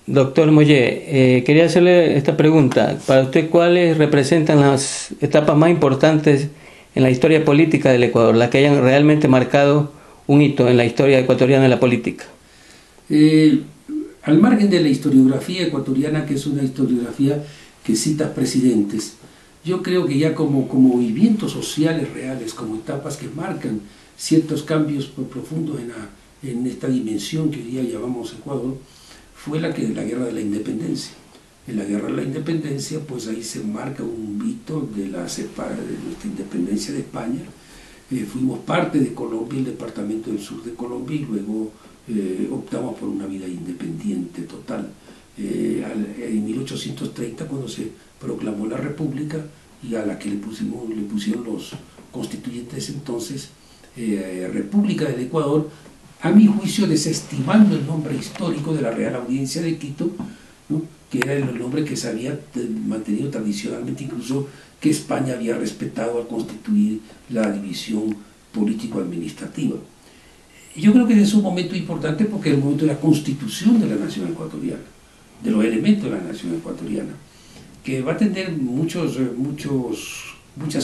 Doctor Mollé, quería hacerle esta pregunta. Para usted, ¿cuáles representan las etapas más importantes en la historia política del Ecuador, las que hayan realmente marcado un hito en la historia ecuatoriana de la política? Al margen de la historiografía ecuatoriana, que es una historiografía que cita presidentes, yo creo que ya como movimientos sociales reales, como etapas que marcan ciertos cambios profundos en esta dimensión que hoy día llamamos Ecuador, fue la guerra de la independencia. En la guerra de la independencia, pues ahí se marca un hito de nuestra independencia de España. Fuimos parte de Colombia, el departamento del sur de Colombia, y luego optamos por una vida independiente total. En 1830, cuando se proclamó la República, y a la que le pusieron los constituyentes entonces, República del Ecuador, a mi juicio desestimando el nombre histórico de la Real Audiencia de Quito, ¿no?, que era el nombre que se había mantenido tradicionalmente, incluso que España había respetado al constituir la división político-administrativa. Yo creo que es un momento importante porque es el momento de la constitución de la nación ecuatoriana, de los elementos de la nación ecuatoriana, que va a tener muchas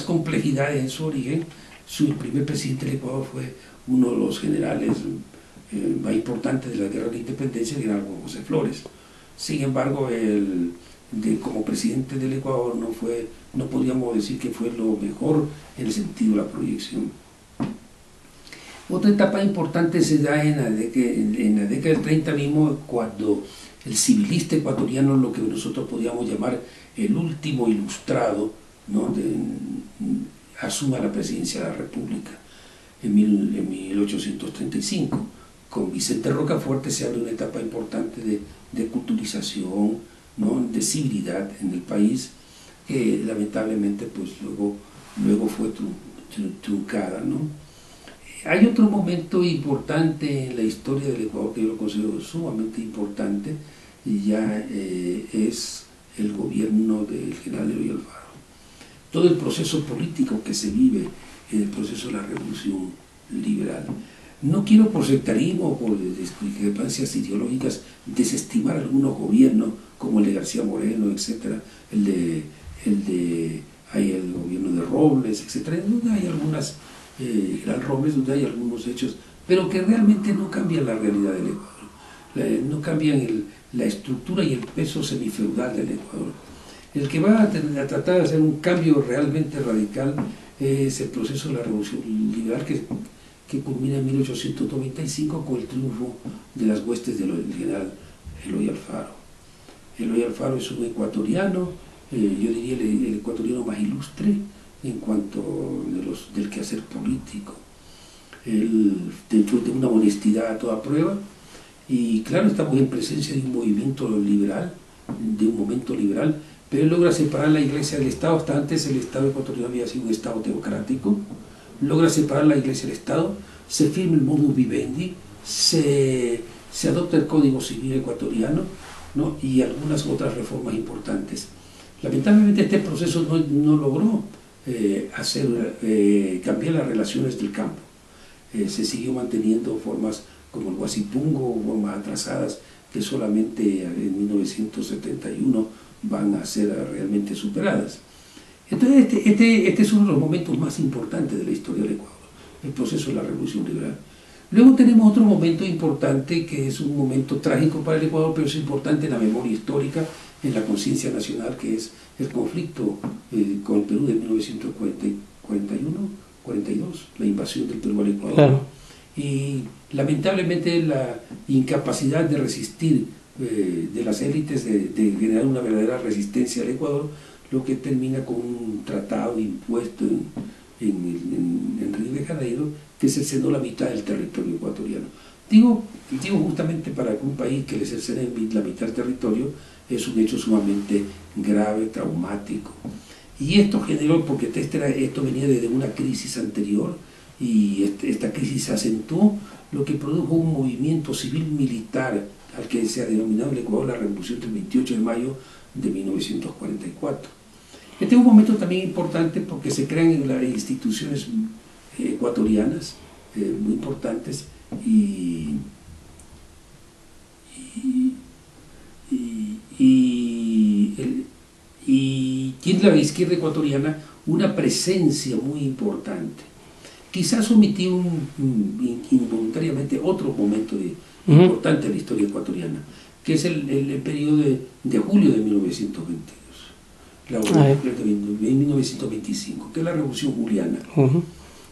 complejidades en su origen. Su primer presidente del Ecuador fue uno de los generales más importantes de la guerra de la independencia, el general José Flores. Sin embargo, como presidente del Ecuador no podríamos decir que fue lo mejor en el sentido de la proyección. Otra etapa importante se da en la década del 30 mismo, cuando el civilista ecuatoriano, lo que nosotros podríamos llamar el último ilustrado, ¿no?, asuma la presidencia de la República en 1835. Con Vicente Rocafuerte se abre una etapa importante de culturización, ¿no?, de civilidad en el país, que lamentablemente pues luego fue truncada, ¿no? Hay otro momento importante en la historia del Ecuador que yo lo considero sumamente importante, y ya es el gobierno del general Eloy Alfaro. Todo el proceso político que se vive en el proceso de la revolución liberal. No quiero por sectarismo o por discrepancias ideológicas desestimar algunos gobiernos como el de García Moreno, etcétera, el gobierno de Robles, etcétera, donde hay donde hay algunos hechos, pero que realmente no cambian la realidad del Ecuador, no cambian la estructura y el peso semifeudal del Ecuador. El que va a tratar de hacer un cambio realmente radical es el proceso de la revolución liberal que culmina en 1895 con el triunfo de las huestes del general Eloy Alfaro. Eloy Alfaro es un ecuatoriano, yo diría el ecuatoriano más ilustre en cuanto del quehacer político. Él de una honestidad a toda prueba, y claro, estamos en presencia de un movimiento liberal, de un momento liberal, pero él logra separar la Iglesia del Estado. Hasta antes el Estado ecuatoriano había sido un Estado teocrático. Logra separar la Iglesia del Estado, se firma el modus vivendi, se adopta el Código Civil ecuatoriano, ¿no?, y algunas otras reformas importantes. Lamentablemente este proceso no logró cambiar las relaciones del campo. Se siguió manteniendo formas como el Guasipungo, formas atrasadas que solamente en 1971 van a ser realmente superadas. Entonces este es uno de los momentos más importantes de la historia del Ecuador, el proceso de la Revolución Liberal. Luego tenemos otro momento importante, que es un momento trágico para el Ecuador, pero es importante en la memoria histórica, en la conciencia nacional, que es el conflicto con el Perú de 1941-42, la invasión del Perú al Ecuador. Claro. Y lamentablemente la incapacidad de resistir de las élites de generar una verdadera resistencia al Ecuador, lo que termina con un tratado impuesto en Río de Janeiro, que cercenó la mitad del territorio ecuatoriano. Digo justamente para que un país que le cercene la mitad del territorio es un hecho sumamente grave, traumático. Y esto generó, porque esto venía desde una crisis anterior, y esta crisis se acentuó, lo que produjo un movimiento civil-militar al que se ha denominado en el Ecuador la Revolución del 28 de mayo de 1944. Este es un momento también importante porque se crean las instituciones ecuatorianas muy importantes, y en la izquierda ecuatoriana una presencia muy importante. Quizás omití involuntariamente otro momento importante en la historia ecuatoriana, que es el periodo de julio de 1922, de 1925, que es la Revolución Juliana.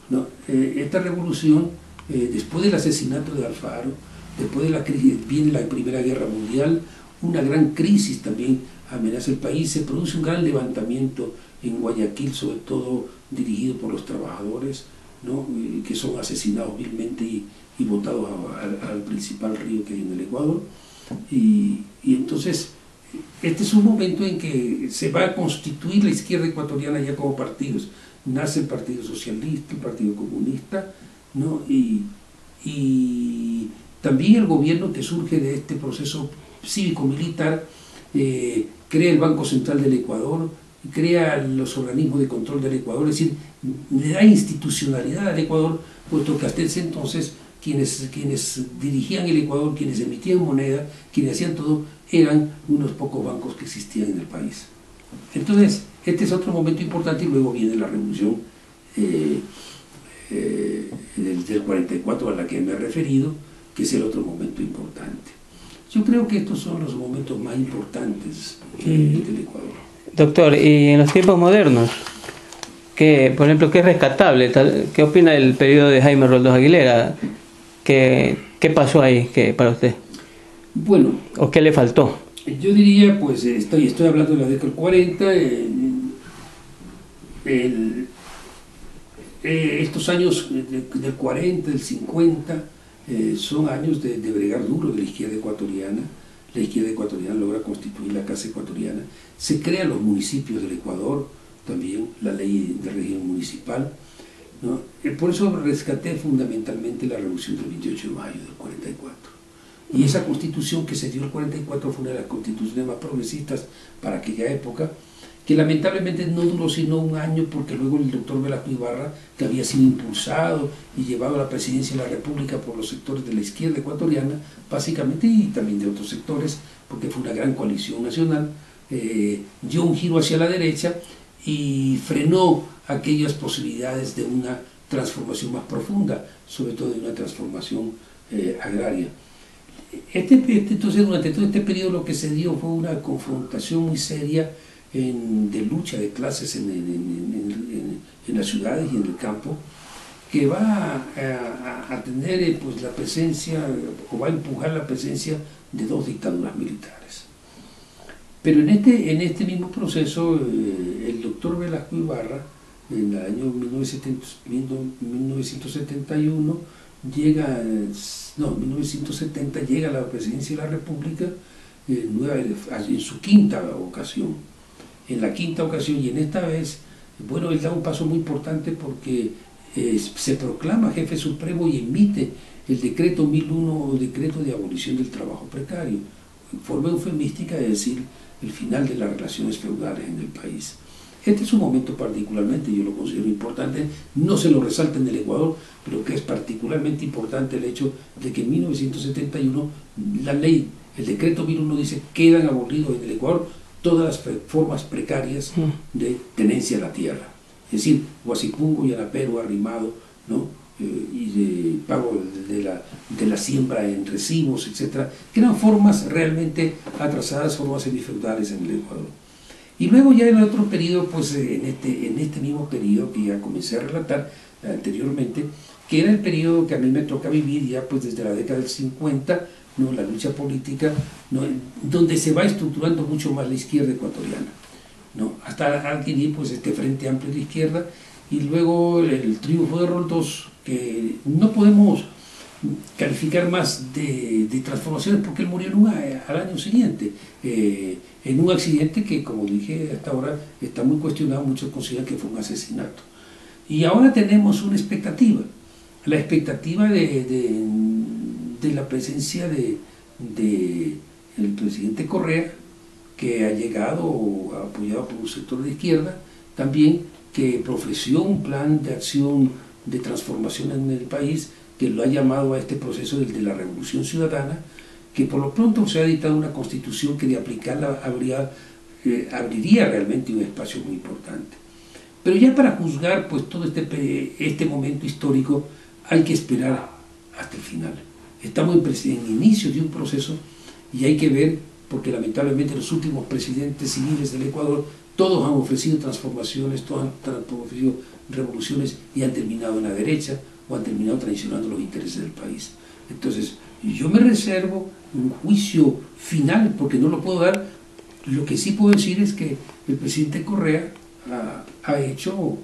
¿No? Esta revolución, después del asesinato de Alfaro, después de la crisis, viene la Primera Guerra Mundial, una gran crisis también amenaza el país, se produce un gran levantamiento en Guayaquil, sobre todo dirigido por los trabajadores, ¿no? Que son asesinados vilmente y botados al principal río que hay en el Ecuador. Y entonces, este es un momento en que se va a constituir la izquierda ecuatoriana ya como partidos. Nace el Partido Socialista, el Partido Comunista, ¿no? Y también el gobierno que surge de este proceso cívico-militar crea el Banco Central del Ecuador, crea los organismos de control del Ecuador, es decir, le da institucionalidad al Ecuador, puesto que hasta ese entonces quienes dirigían el Ecuador, quienes emitían moneda, quienes hacían todo, eran unos pocos bancos que existían en el país. Entonces, este es otro momento importante, y luego viene la revolución del 44 a la que me he referido, que es el otro momento importante. Yo creo que estos son los momentos más importantes del Ecuador. Doctor, y en los tiempos modernos, por ejemplo, ¿qué es rescatable? ¿Qué opina del periodo de Jaime Roldós Aguilera? ¿Qué pasó ahí para usted? Bueno, ¿o qué le faltó? Yo diría, pues, estoy hablando de la década del 40, estos años del 40, del 50, son años de bregar duro de la izquierda ecuatoriana. La izquierda ecuatoriana logra constituir la Casa Ecuatoriana, se crean los municipios del Ecuador, también la ley de régimen municipal, ¿no? Por eso rescaté fundamentalmente la revolución del 28 de mayo del 44. Y esa constitución que se dio el 44 fue una de las constituciones más progresistas para aquella época, que lamentablemente no duró sino un año, porque luego el doctor Velasco Ibarra, que había sido impulsado y llevado a la presidencia de la República por los sectores de la izquierda ecuatoriana, básicamente, y también de otros sectores, porque fue una gran coalición nacional, dio un giro hacia la derecha y frenó aquellas posibilidades de una transformación más profunda, sobre todo de una transformación agraria. Entonces, durante todo este periodo lo que se dio fue una confrontación muy seria de lucha de clases en las ciudades y en el campo, que va a tener pues, la presencia, o va a empujar la presencia de dos dictaduras militares. Pero en este mismo proceso, el doctor Velasco Ibarra, en el año 1971, 1970 llega a la presidencia de la República en su quinta ocasión. En la quinta ocasión, y en esta vez, bueno, él da un paso muy importante porque se proclama jefe supremo y emite el decreto 1001, o decreto de abolición del trabajo precario, en forma eufemística de decir el final de las relaciones feudales en el país. Este es un momento particularmente, yo lo considero importante, no se lo resalta en el Ecuador, pero que es particularmente importante el hecho de que en 1971 la ley, el decreto 1001 dice quedan abolidos en el Ecuador todas las formas precarias de tenencia de la tierra, es decir, guasipungo, yanapero, arrimado, ¿no? Y de pago de la siembra en recibos, etcétera, que eran formas realmente atrasadas, formas semifeudales en el Ecuador. Y luego ya en el otro periodo, pues en este mismo periodo que ya comencé a relatar anteriormente, que era el periodo que a mí me toca vivir ya pues desde la década del 50, ¿no? La lucha política, ¿no? Donde se va estructurando mucho más la izquierda ecuatoriana, ¿no? Hasta adquirir pues este Frente Amplio de la Izquierda, y luego el triunfo de Roldós, que no podemos calificar más de transformaciones porque él murió al año siguiente, en un accidente que, como dije hasta ahora, está muy cuestionado, muchos consideran que fue un asesinato. Y ahora tenemos una expectativa, la expectativa de la presencia del presidente Correa, que ha llegado apoyado por un sector de izquierda, también que profeció un plan de acción de transformación en el país, que lo ha llamado a este proceso de la revolución ciudadana, que por lo pronto se ha dictado una constitución que de aplicarla habría abriría realmente un espacio muy importante. Pero ya para juzgar pues todo este momento histórico hay que esperar hasta el final. Estamos en inicio de un proceso y hay que ver, porque lamentablemente los últimos presidentes civiles del Ecuador todos han ofrecido transformaciones, todos han ofrecido revoluciones y han terminado en la derecha o han terminado traicionando los intereses del país. Entonces yo me reservo un juicio final porque no lo puedo dar. Lo que sí puedo decir es que el presidente Correa ha hecho,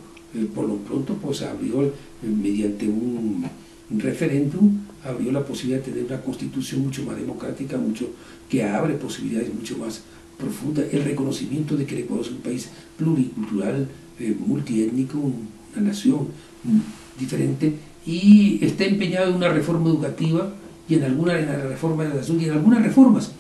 por lo pronto, pues abrió mediante un referéndum, abrió la posibilidad de tener una constitución mucho más democrática, que abre posibilidades mucho más profundas, el reconocimiento de que el Ecuador es un país pluricultural, multiétnico, una nación diferente, y está empeñado en una reforma educativa y en la reforma de la salud y en algunas reformas.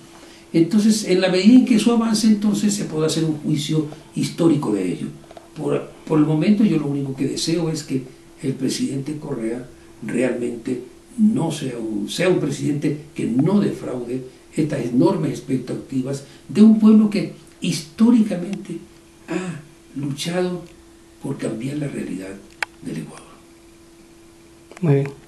Entonces, en la medida en que eso avance, entonces se podrá hacer un juicio histórico de ello. Por el momento, yo lo único que deseo es que el presidente Correa realmente no sea un presidente que no defraude estas enormes expectativas de un pueblo que históricamente ha luchado por cambiar la realidad del Ecuador. Muy bien.